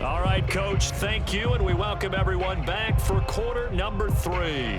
All right, Coach, thank you, and we welcome everyone back for quarter number 3.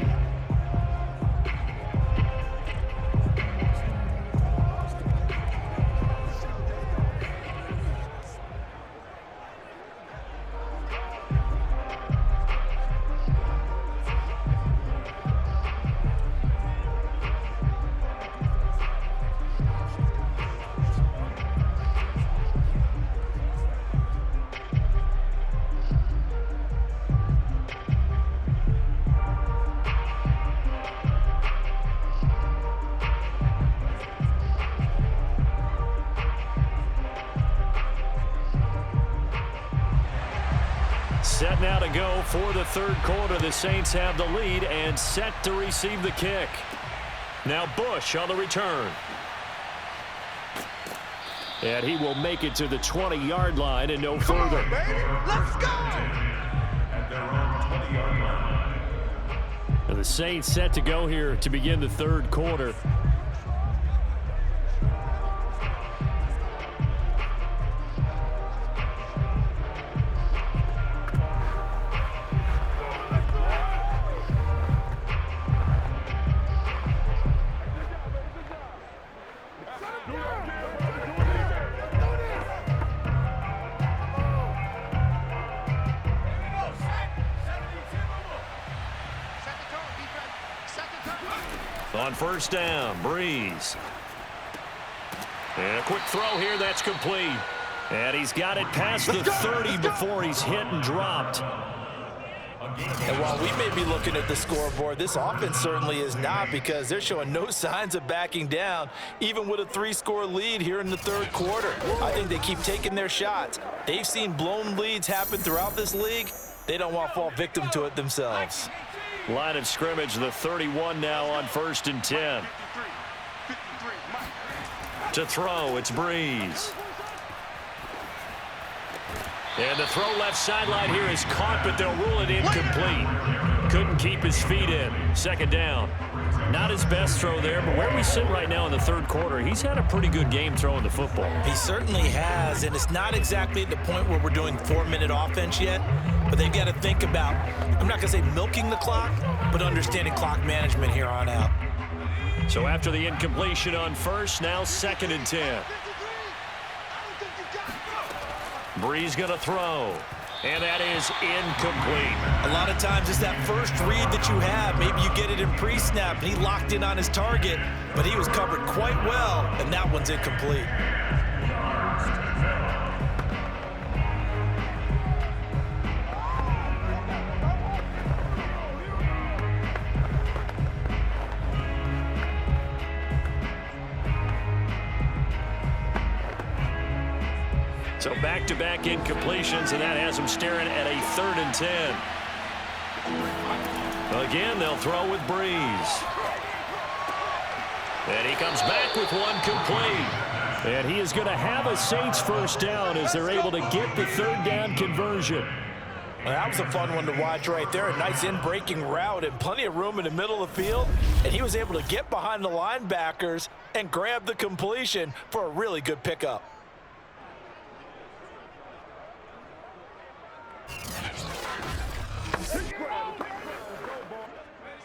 Set now to go for the third quarter. The Saints have the lead and set to receive the kick. Now Bush on the return. And he will make it to the 20-yard line and no further. Come on, baby. Let's go! At their own 20-yard line. And the Saints set to go here to begin the third quarter. On first down, Brees. And a quick throw here that's complete. And he's got it past the 30 before he's hit and dropped. And while we may be looking at the scoreboard, this offense certainly is not, because they're showing no signs of backing down, even with a 3-score lead here in the third quarter. I think they keep taking their shots. They've seen blown leads happen throughout this league. They don't want to fall victim to it themselves. Line of scrimmage, the 31 now on first and 10. To throw, it's Brees. And the throw left sideline here is caught, but they'll rule it incomplete. Couldn't keep his feet in. Second down. Not his best throw there, but where we sit right now in the third quarter, he's had a pretty good game throwing the football. He certainly has, and it's not exactly at the point where we're doing 4-minute offense yet, but they've got to think about, I'm not going to say milking the clock, but understanding clock management here on out. So after the incompletion on first, now second and 10. Brees going to throw. And that is incomplete. A lot of times it's that first read that you have. Maybe you get it in pre-snap, and he locked in on his target, but he was covered quite well, and that one's incomplete. So back-to-back incompletions, and that has him staring at a 3rd and 10. Again, they'll throw with Brees. And he comes back with one complete. And he is going to have a Saints first down as they're able to get the third down conversion. Well, that was a fun one to watch right there. A nice in-breaking route and plenty of room in the middle of the field. And he was able to get behind the linebackers and grab the completion for a really good pickup.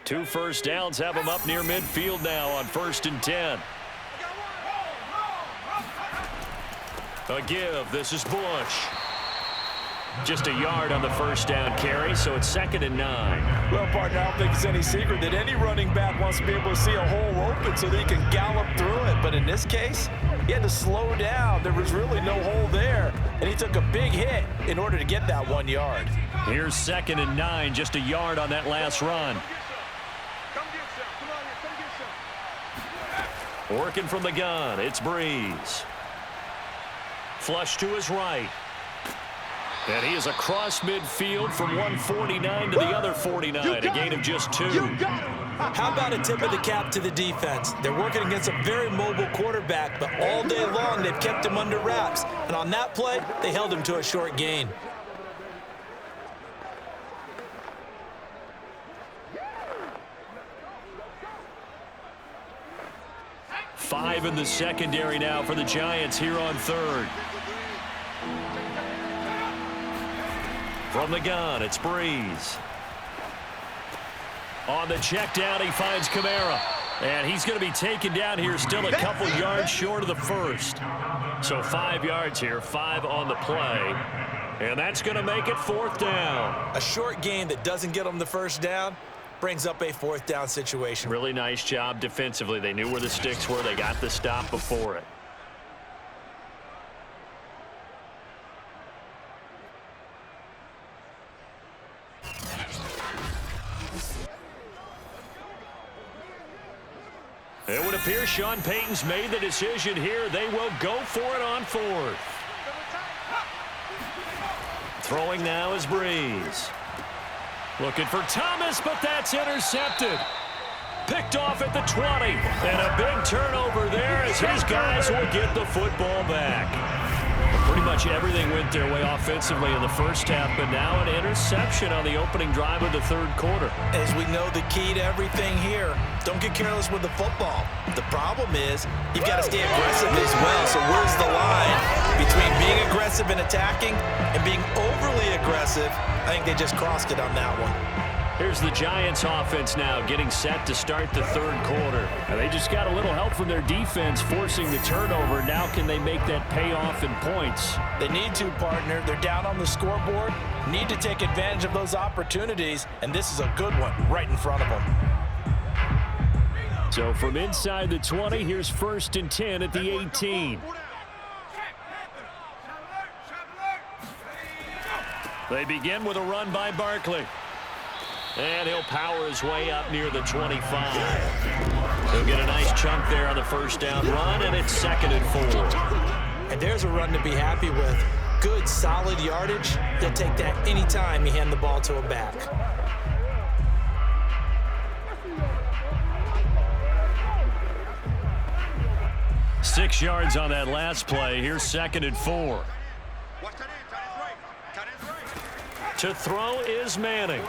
Two first downs have him up near midfield now on first and 10. A give. This is Bush. Just a yard on the first down carry, so it's 2nd and 9. Well, partner, I don't think it's any secret that any running back wants to be able to see a hole open so that he can gallop through it. But in this case, he had to slow down. There was really no hole there, and he took a big hit in order to get that 1 yard. Here's 2nd and 9, just a yard on that last run. Working from the gun, it's Brees. Flush to his right. And he is across midfield from 149 to the other 49, a gain of just 2. How about a tip of the cap to the defense? They're working against a very mobile quarterback, but all day long they've kept him under wraps. And on that play, they held him to a short gain. Five in the secondary now for the Giants here on third. From the gun, it's Brees. On the check down, he finds Kamara. And he's going to be taken down here, still a couple yards short of the first. So 5 yards here, 5 on the play. And that's going to make it 4th down. A short gain that doesn't get them the first down brings up a 4th down situation. Really nice job defensively. They knew where the sticks were. They got the stop before it. It would appear Sean Payton's made the decision here. They will go for it on 4th. Throwing now is Brees. Looking for Thomas, but that's intercepted. Picked off at the 20. And a big turnover there as his guys will get the football back. Pretty much everything went their way offensively in the first half, but now an interception on the opening drive of the 3rd quarter. As we know, the key to everything here, don't get careless with the football. The problem is you've got to stay aggressive as well. So where's the line between being aggressive and attacking and being overly aggressive? I think they just crossed it on that one. Here's the Giants offense now getting set to start the 3rd quarter. And they just got a little help from their defense forcing the turnover. Now can they make that pay off in points? They need to, partner. They're down on the scoreboard. Need to take advantage of those opportunities. And this is a good one right in front of them. So from inside the 20, here's 1st and 10 at the 18. They begin with a run by Barkley. And he'll power his way up near the 25. He'll get a nice chunk there on the 1st down run, and it's 2nd and 4. And there's a run to be happy with. Good, solid yardage. They'll take that anytime you hand the ball to a back. Six yards on that last play. Here's 2nd and 4. To throw is Manning.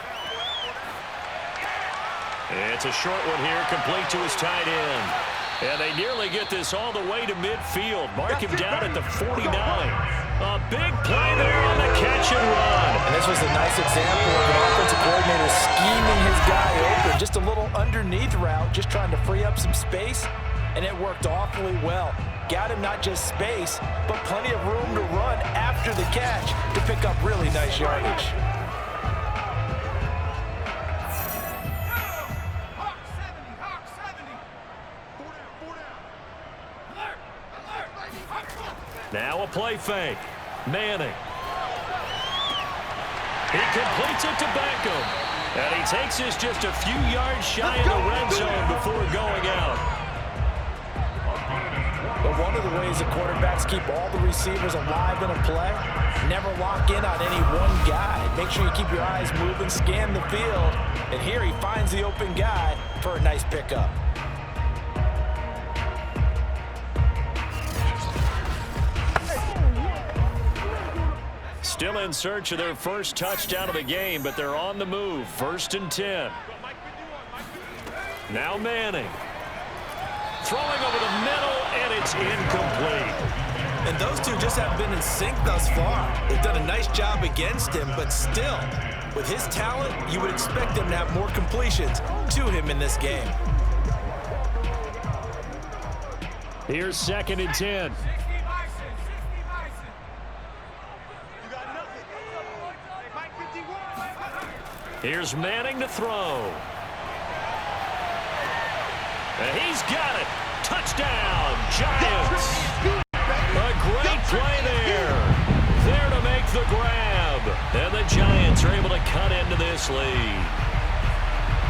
It's a short one here, complete to his tight end. And they nearly get this all the way to midfield. Mark him down at the 49. A big play there on the catch and run. And this was a nice example of an offensive coordinator scheming his guy open. Just a little underneath route, just trying to free up some space. And it worked awfully well. Got him not just space, but plenty of room to run after the catch to pick up really nice yardage. Now a play fake. Manning. He completes it to Beckham. And he takes this just a few yards shy of the red zone before going out. But one of the ways the quarterbacks keep all the receivers alive in a play, never lock in on any one guy. Make sure you keep your eyes moving, scan the field. And here he finds the open guy for a nice pickup. Still in search of their first touchdown of the game, but they're on the move. 1st and 10. Now Manning. Throwing over the middle, and it's incomplete. And those two just haven't been in sync thus far. They've done a nice job against him, but still, with his talent, you would expect them to have more completions to him in this game. Here's 2nd and 10. Here's Manning to throw. And he's got it. Touchdown, Giants. A great play there. There to make the grab. And the Giants are able to cut into this lead.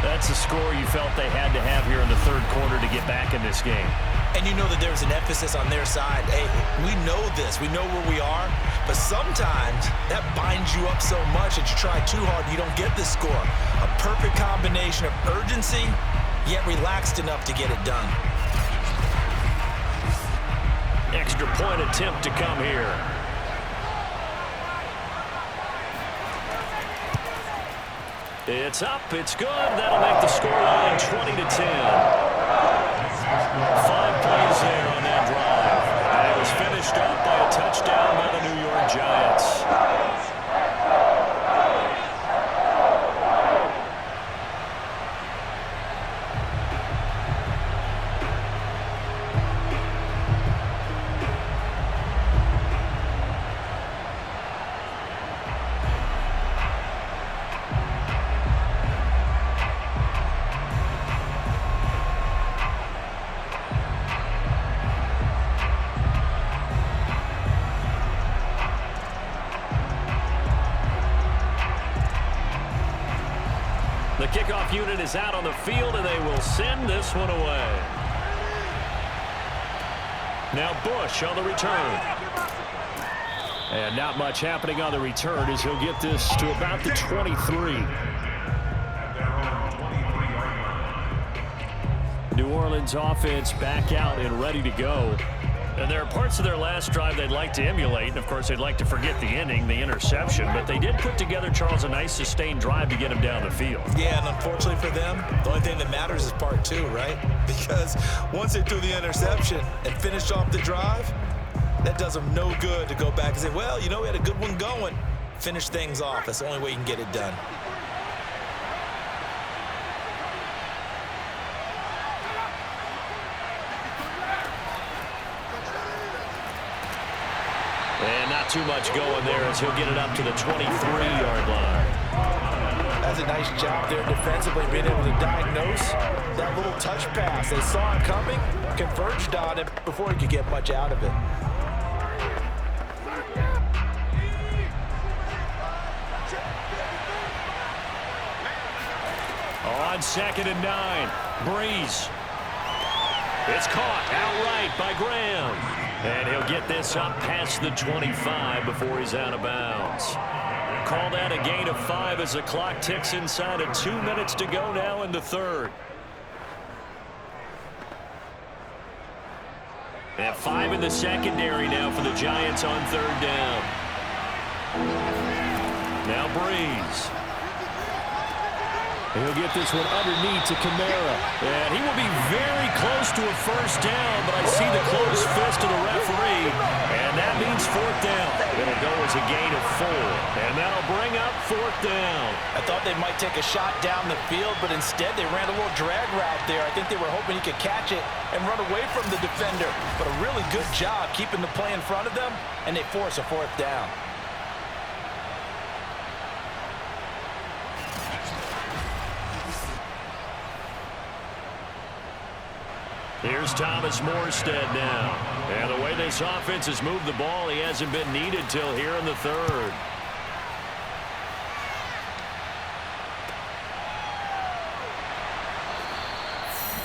That's a score you felt they had to have here in the 3rd quarter to get back in this game. And you know that there's an emphasis on their side. Hey, we know this. We know where we are. But sometimes that binds you up so much that you try too hard and you don't get the score. A perfect combination of urgency, yet relaxed enough to get it done. Extra point attempt to come here. It's up. It's good. That'll make the scoreline 20-10. 5 plays there on that drive. And it was finished up by a touchdown by the New York Giants. The kickoff unit is out on the field, and they will send this one away. Now Bush on the return. And not much happening on the return as he'll get this to about the 23. New Orleans offense back out and ready to go. And there are parts of their last drive they'd like to emulate. And, of course, they'd like to forget the ending, the interception. But they did put together, Charles, a nice sustained drive to get him down the field. Yeah, and unfortunately for them, the only thing that matters is part two, right? Because once they threw the interception and finished off the drive, that does them no good to go back and say, well, you know, we had a good one going. Finish things off. That's the only way you can get it done. And not too much going there as he'll get it up to the 23-yard line. That's a nice job there defensively, being able to diagnose that little touch pass. They saw it coming, converged on it before he could get much out of it. On 2nd and 9, Brees. It's caught outright by Graham. And he'll get this up past the 25 before he's out of bounds. Call that a gain of 5 as the clock ticks inside of 2 minutes to go now in the third. And 5 in the secondary now for the Giants on 3rd down. Now Brees. He'll get this one underneath to Kamara. And he will be very close to a first down, but I see the closed fist of the referee, and that means 4th down. It'll go as a gain of 4, and that'll bring up 4th down. I thought they might take a shot down the field, but instead they ran a little drag route there. I think they were hoping he could catch it and run away from the defender. But a really good job keeping the play in front of them, and they force a 4th down. Here's Thomas Morstead now. And the way this offense has moved the ball, he hasn't been needed till here in the third.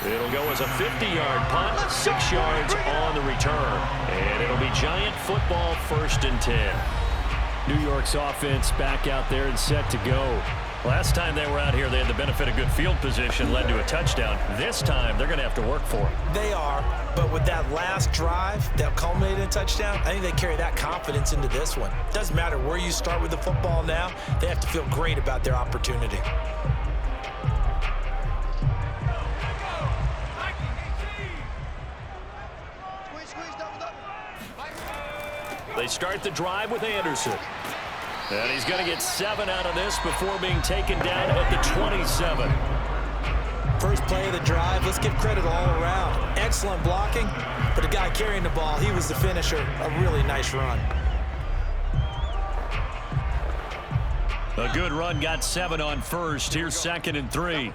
It'll go as a 50-yard punt, 6 yards on the return. And it'll be Giant football, 1st and 10. New York's offense back out there and set to go. Last time they were out here, they had the benefit of good field position, led to a touchdown. This time, they're going to have to work for it. They are, but with that last drive that culminated in a touchdown, I think they carry that confidence into this one. Doesn't matter where you start with the football now, they have to feel great about their opportunity. They start the drive with Anderson. And he's going to get 7 out of this before being taken down at the 27. First play of the drive, let's give credit all around. Excellent blocking, but the guy carrying the ball, he was the finisher. A really nice run. A good run, got 7 on first. Here's 2nd and 3.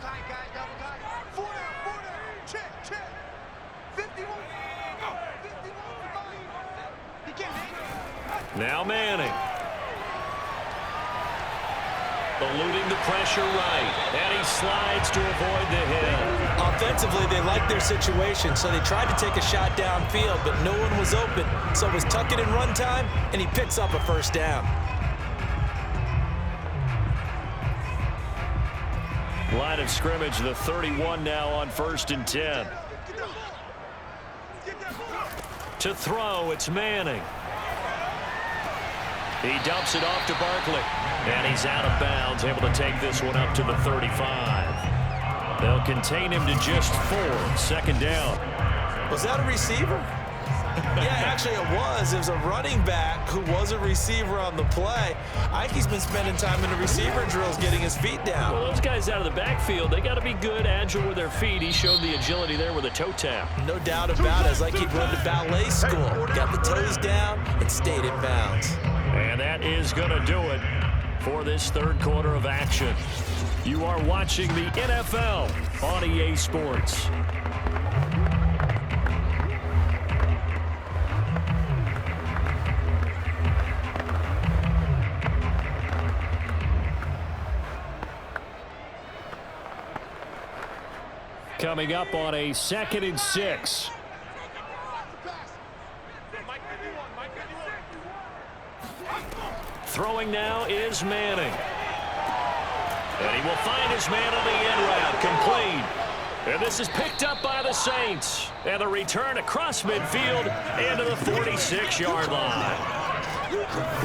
Now Manning. Eluding the pressure right, and he slides to avoid the hit. Offensively, they liked their situation, so they tried to take a shot downfield, but no one was open. So it was tuck it and run time, and he picks up a 1st down. Line of scrimmage, the 31 now on 1st and 10. To throw, it's Manning. He dumps it off to Barkley. And he's out of bounds, able to take this one up to the 35. They'll contain him to just 4. 2nd down. Was that a receiver? Yeah, actually it was. It was a running back who was a receiver on the play. I think he's been spending time in the receiver drills getting his feet down. Well, those guys out of the backfield, they got to be good, agile with their feet. He showed the agility there with a toe tap. No doubt about it. It's like he'd run to ballet school. Got the toes down and stayed in bounds. And that is going to do it for this 3rd quarter of action. You are watching the NFL on EA Sports. coming up on a 2nd and 6. Throwing now is Manning. And he will find his man on the end route, complete. And this is picked up by the Saints. And the return across midfield into the 46-yard line.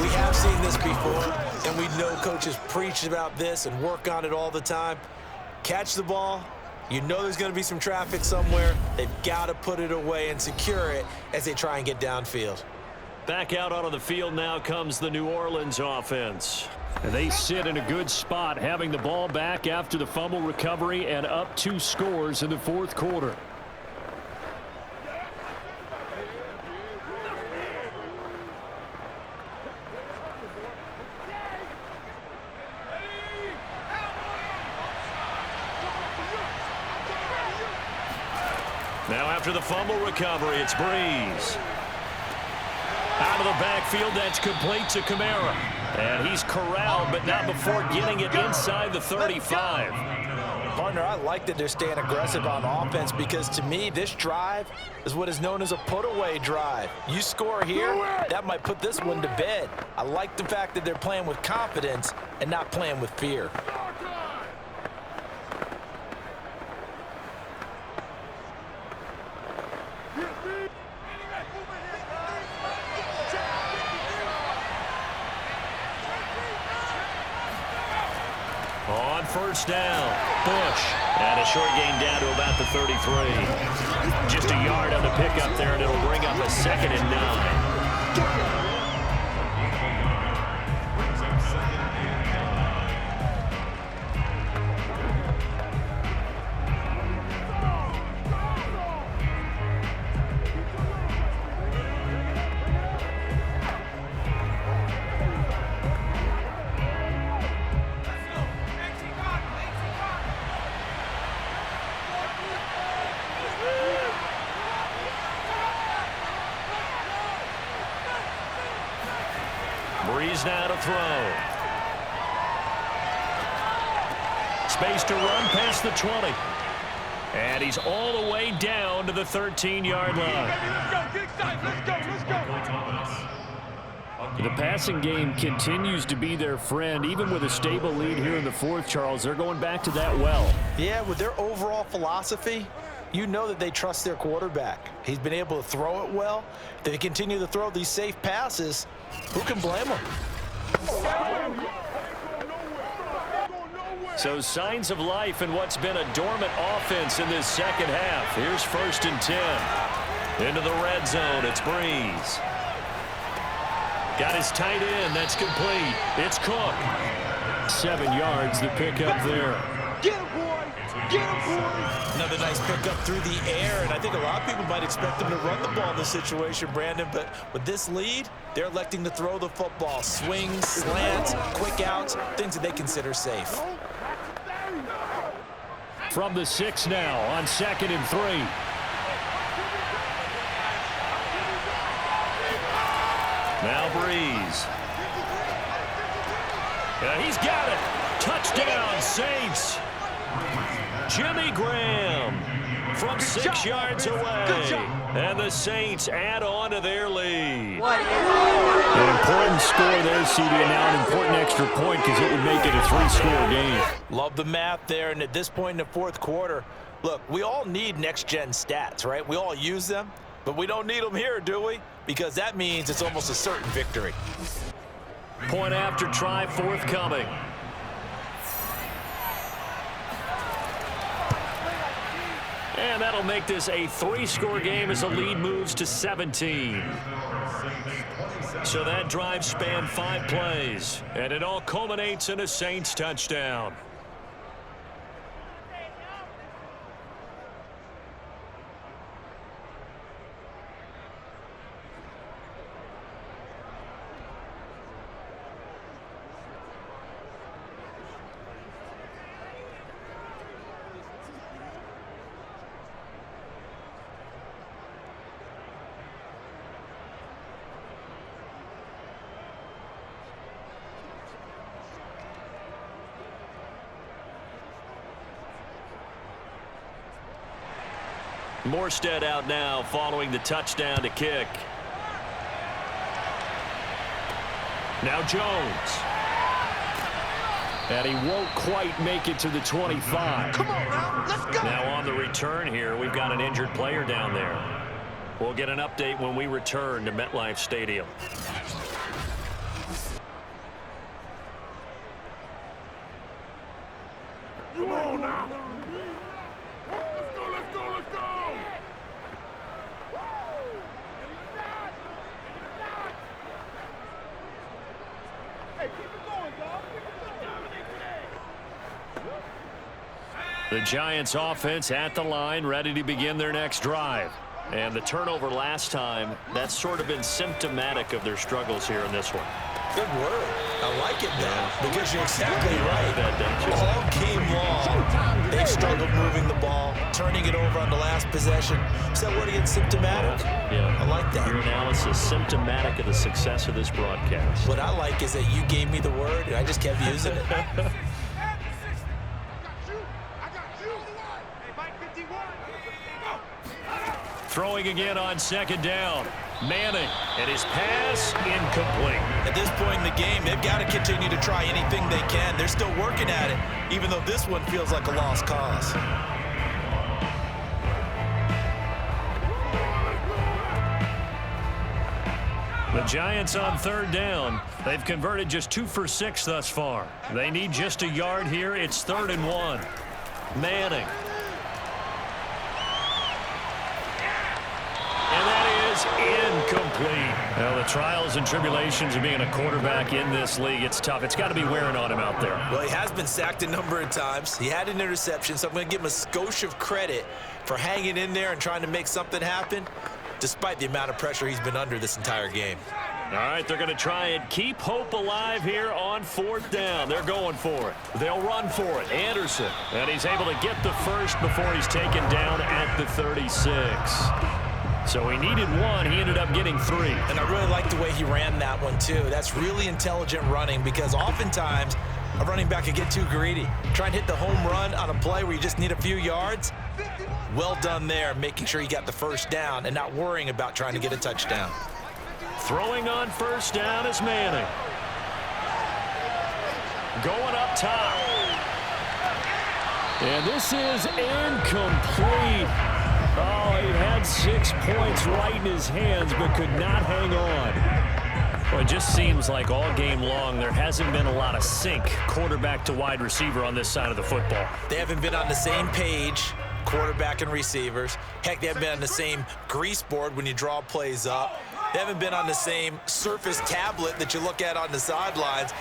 We have seen this before, and we know coaches preach about this and work on it all the time. Catch the ball. You know there's going to be some traffic somewhere. They've got to put it away and secure it as they try and get downfield. Back out onto the field now comes the New Orleans offense. And they sit in a good spot, having the ball back after the fumble recovery and up 2 scores in the 4th quarter. Now after the fumble recovery, it's Brees. Out of the backfield, that's complete to Kamara. And he's corralled, but not before getting it inside the 35. Partner, I like that they're staying aggressive on offense because, to me, this drive is what is known as a put-away drive. You score here, that might put this one to bed. I like the fact that they're playing with confidence and not playing with fear. On first down, Bush. And a short gain down to about the 33. Just a yard on the pickup there, and it'll bring up a 2nd and 9. Brees now to throw. Space to run past the 20. And he's all the way down to the 13-yard line. The passing game continues to be their friend. Even with a stable lead here in the 4th, Charles, they're going back to that well. Yeah, with their overall philosophy, you know that they trust their quarterback. He's been able to throw it well. If they continue to throw these safe passes, who can blame them? So signs of life in what's been a dormant offense in this 2nd half. Here's 1st and 10. Into the red zone, it's Brees. Got his tight end, that's complete. It's Cook. 7 yards, the pickup there. Get him, boy! Get him, boy! Another nice pickup through the air, and I think a lot of people might expect them to run the ball in this situation, Brandon, but with this lead, they're electing to throw the football. Swings, slants, quick outs, things that they consider safe. From the 6 now on 2nd and 3. Now Brees. He's got it. Touchdown, Saints. Jimmy Graham from 6 yards away. And the Saints add on to their lead. An important score there, CD, and now an important extra point because it would make it a 3-score game. Love the math there, and at this point in the 4th quarter, look, we all need next-gen stats, right? We all use them, but we don't need them here, do we? Because that means it's almost a certain victory. Point after try forthcoming. And that'll make this a 3-score game as the lead moves to 17. So that drive spanned 5 plays, and it all culminates in a Saints touchdown. Morstead out now following the touchdown to kick. Now Jones. And he won't quite make it to the 25. Come on now, let's go. Now on the return here, we've got an injured player down there. We'll get an update when we return to MetLife Stadium. Come on now. Let's go, let's go, let's go. Hey, keep it going, dog. The Giants offense at the line, ready to begin their next drive. And the turnover last time, that's sort of been symptomatic of their struggles here in this one. Good word. I like it now because you're exactly right. Don't you? All game long, they've struggled moving the ball, turning it over on the last possession. Is that word again, symptomatic? Yeah. I like that. Your analysis symptomatic of the success of this broadcast. What I like is that you gave me the word, and I just kept using it. Throwing again on second down. Manning, and his pass incomplete. At this point in the game, they've got to continue to try anything they can. They're still working at it, even though this one feels like a lost cause. The Giants on third down. They've converted just 2 for 6 thus far. They need just a yard here. It's 3rd and 1. Manning. And that is incomplete. Well, the trials and tribulations of being a quarterback in this league, it's tough. It's got to be wearing on him out there. Well, he has been sacked a number of times. He had an interception, so I'm going to give him a skosh of credit for hanging in there and trying to make something happen, despite the amount of pressure he's been under this entire game. All right, they're going to try and keep hope alive here on 4th down. They're going for it. They'll run for it. Anderson. And he's able to get the first before he's taken down at the 36. So he needed 1. He ended up getting 3. And I really like the way he ran that one, too. That's really intelligent running because oftentimes a running back can get too greedy. Trying to hit the home run on a play where you just need a few yards. Well done there, making sure you got the first down and not worrying about trying to get a touchdown. Throwing on 1st down is Manning. Going up top. And this is incomplete. Oh, he had 6 points right in his hands, but could not hang on. Well, it just seems like all game long there hasn't been a lot of sync quarterback to wide receiver on this side of the football. They haven't been on the same page, quarterback and receivers. Heck, they haven't been on the same grease board when you draw plays up. They haven't been on the same surface tablet that you look at on the sidelines.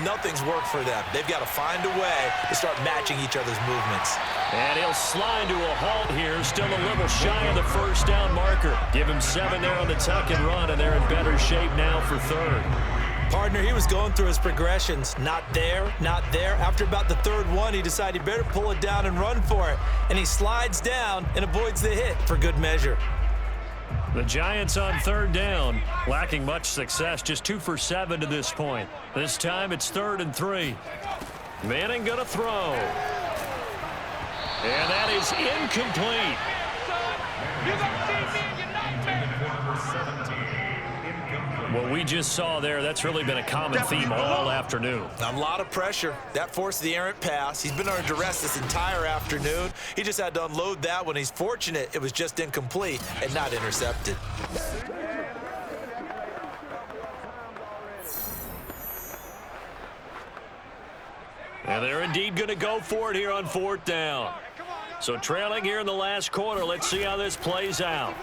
Nothing's worked for them. They've got to find a way to start matching each other's movements. And he'll slide to a halt here, still a little shy of the 1st down marker. Give him 7 there on the tuck and run, and they're in better shape now for 3rd. Partner, he was going through his progressions. Not there, not there. After about the 3rd one, he decided he better pull it down and run for it. And he slides down and avoids the hit for good measure. The Giants on 3rd down, lacking much success, just 2 for 7 to this point. This time it's 3rd and 3. Manning gonna throw. And that is incomplete. What we just saw there, that's really been a common theme all afternoon. A lot of pressure. That forced the errant pass. He's been under duress this entire afternoon. He just had to unload that one. He's fortunate it was just incomplete and not intercepted. And they're indeed going to go for it here on 4th down. So trailing here in the last quarter, let's see how this plays out.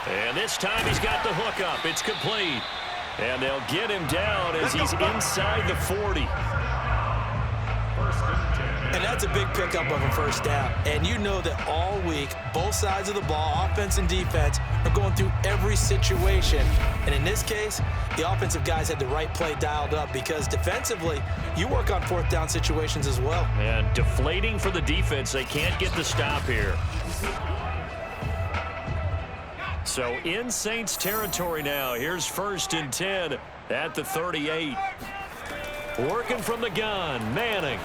And this time he's got the hook up. It's complete. And they'll get him down as he's inside the 40. And that's a big pickup of a 1st down. And you know that all week, both sides of the ball, offense and defense, are going through every situation. And in this case, the offensive guys had the right play dialed up because defensively, you work on 4th down situations as well. And deflating for the defense. They can't get the stop here. So in Saints territory now. Here's 1st and 10 at the 38. Working from the gun, Manning.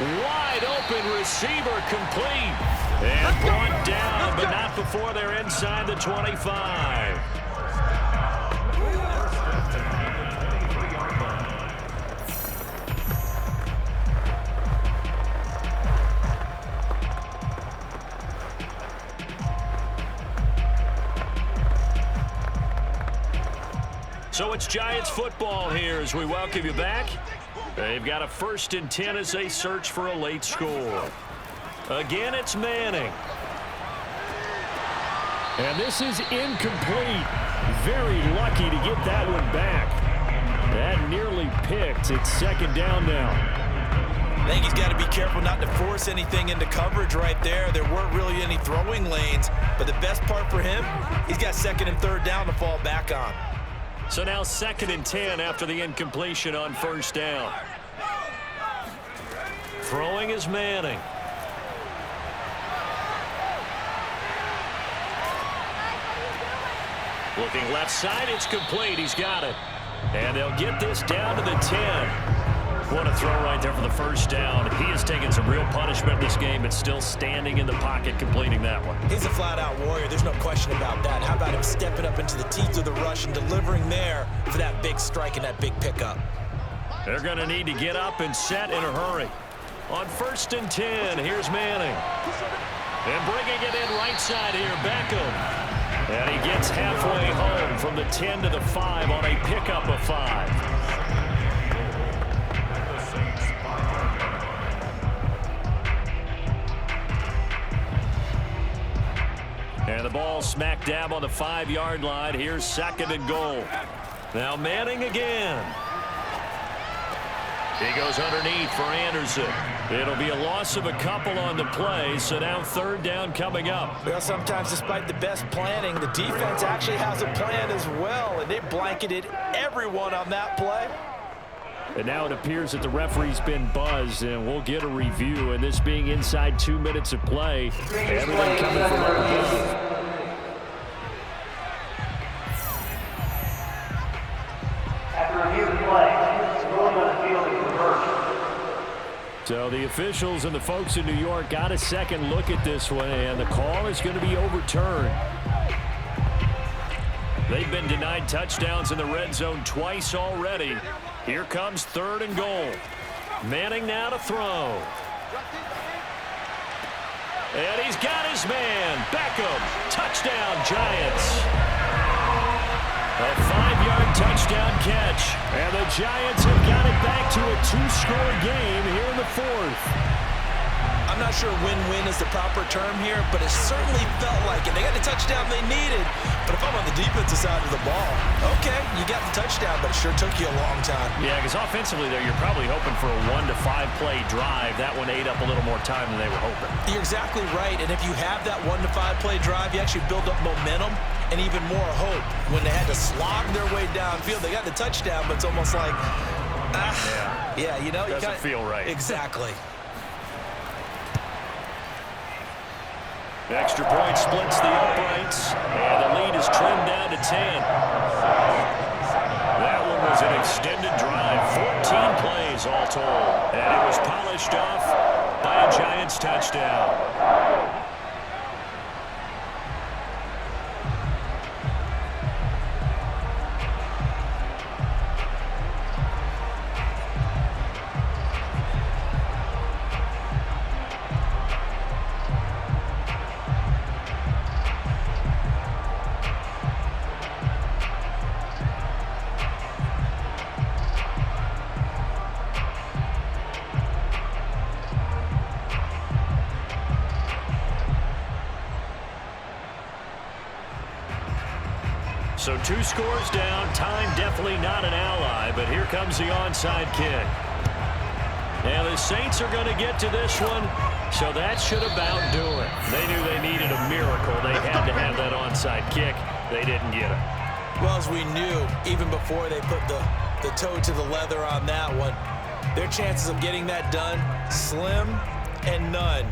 Wide open receiver complete. And brought down, but not before they're inside the 25. So it's Giants football here as we welcome you back. They've got a 1st and 10 as they search for a late score. Again, it's Manning. And this is incomplete. Very lucky to get that one back. That nearly picked. It's 2nd down now. I think he's got to be careful not to force anything into coverage right there. There weren't really any throwing lanes, but the best part for him, he's got 2nd and 3rd down to fall back on. So now 2nd and 10 after the incompletion on 1st down. Throwing is Manning. Looking left side, it's complete. He's got it. And they'll get this down to the 10. What a throw right there for the 1st down. He has taken some real punishment in this game, but still standing in the pocket, completing that one. He's a flat-out warrior. There's no question about that. How about him stepping up into the teeth of the rush and delivering there for that big strike and that big pickup? They're going to need to get up and set in a hurry. On 1st and 10, here's Manning. And bringing it in right side here, Beckham. And he gets halfway home from the 10 to the 5 on a pickup of 5. And the ball smack dab on the 5-yard line. Here's 2nd and goal. Now Manning again. He goes underneath for Anderson. It'll be a loss of a couple on the play, so now 3rd down coming up. Well, sometimes despite the best planning, the defense actually has a plan as well, and they blanketed everyone on that play. And now it appears that the referee's been buzzed, and we'll get a review. And this being inside 2 minutes of play, everything coming from up above. After review play, ruling on the field is reversed. So the officials and the folks in New York got a second look at this one, and the call is going to be overturned. They've been denied touchdowns in the red zone twice already. Here comes 3rd and goal. Manning now to throw. And he's got his man. Beckham. Touchdown, Giants. A 5-yard touchdown catch. And the Giants have got it back to a 2-score game here in the 4th. I'm not sure win-win is the proper term here, but it certainly felt like it. They got the touchdown they needed, but if I'm on the defensive side of the ball, okay, you got the touchdown, but it sure took you a long time. Yeah, because offensively there, you're probably hoping for a 1 to 5 play drive. That one ate up a little more time than they were hoping. You're exactly right, and if you have that 1 to 5 play drive, you actually build up momentum and even more hope. When they had to slog their way downfield, they got the touchdown, but it's almost like, yeah, you know, doesn't feel right. Exactly. Extra point splits the uprights, and the lead is trimmed down to 10. That one was an extended drive, 14 plays all told, and it was polished off by a Giants touchdown. So 2 scores down. Time definitely not an ally, but here comes the onside kick. And the Saints are going to get to this one, so that should about do it. They knew they needed a miracle. They had to have that onside kick. They didn't get it. Well, as we knew, even before they put the toe to the leather on that one, their chances of getting that done, slim and none.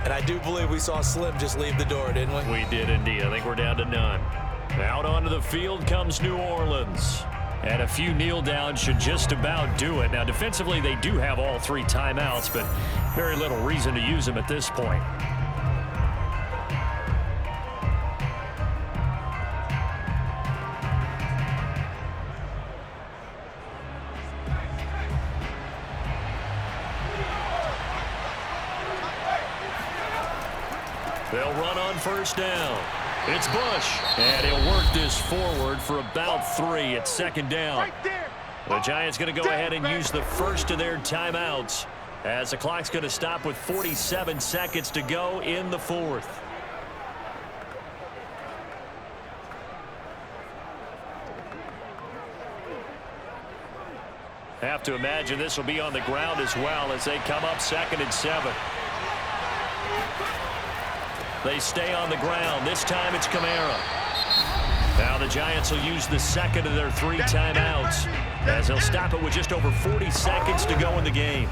And I do believe we saw Slim just leave the door, didn't we? We did indeed. I think we're down to none. Out onto the field comes New Orleans. And a few kneel downs should just about do it. Now, defensively, they do have all 3 timeouts, but very little reason to use them at this point. They'll run on first down. It's Bush, and he'll work this forward for about 3 at second down. The Giants going to go ahead and use the first of their timeouts as the clock's going to stop with 47 seconds to go in the 4th. Have to imagine this will be on the ground as well as they come up 2nd and 7. They stay on the ground. This time it's Kamara. Now the Giants will use the second of their 3 timeouts as they'll stop it with just over 40 seconds to go in the game.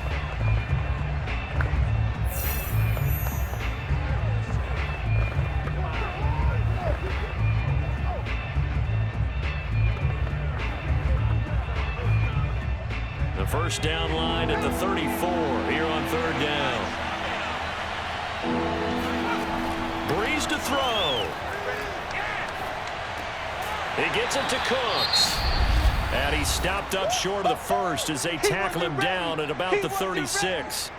The first down line at the 34 here on 3rd down. Brees to throw. He gets it to Cooks. And he stopped up short of the first as they tackle him down at about the 36.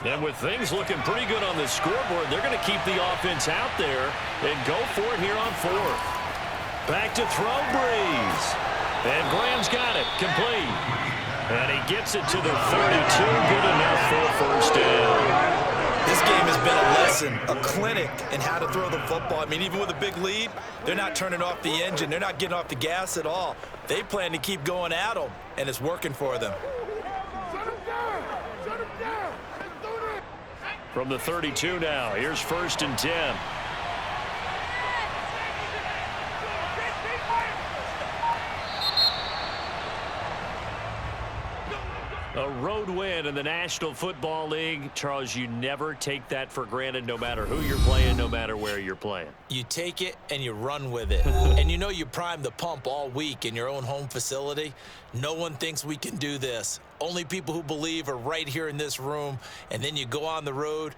And with things looking pretty good on the scoreboard, they're going to keep the offense out there and go for it here on 4th. Back to throw, Brees. And Graham's got it, complete. And he gets it to the 32, good enough for a first down. This game has been a lesson, a clinic in how to throw the football. I mean, even with a big lead, they're not turning off the engine. They're not getting off the gas at all. They plan to keep going at them, and it's working for them. From the 32 now, here's 1st and 10. A road win in the National Football League. Charles, you never take that for granted no matter who you're playing, no matter where you're playing. You take it and you run with it. And you know you primed the pump all week in your own home facility. No one thinks we can do this. Only people who believe are right here in this room. And then you go on the road,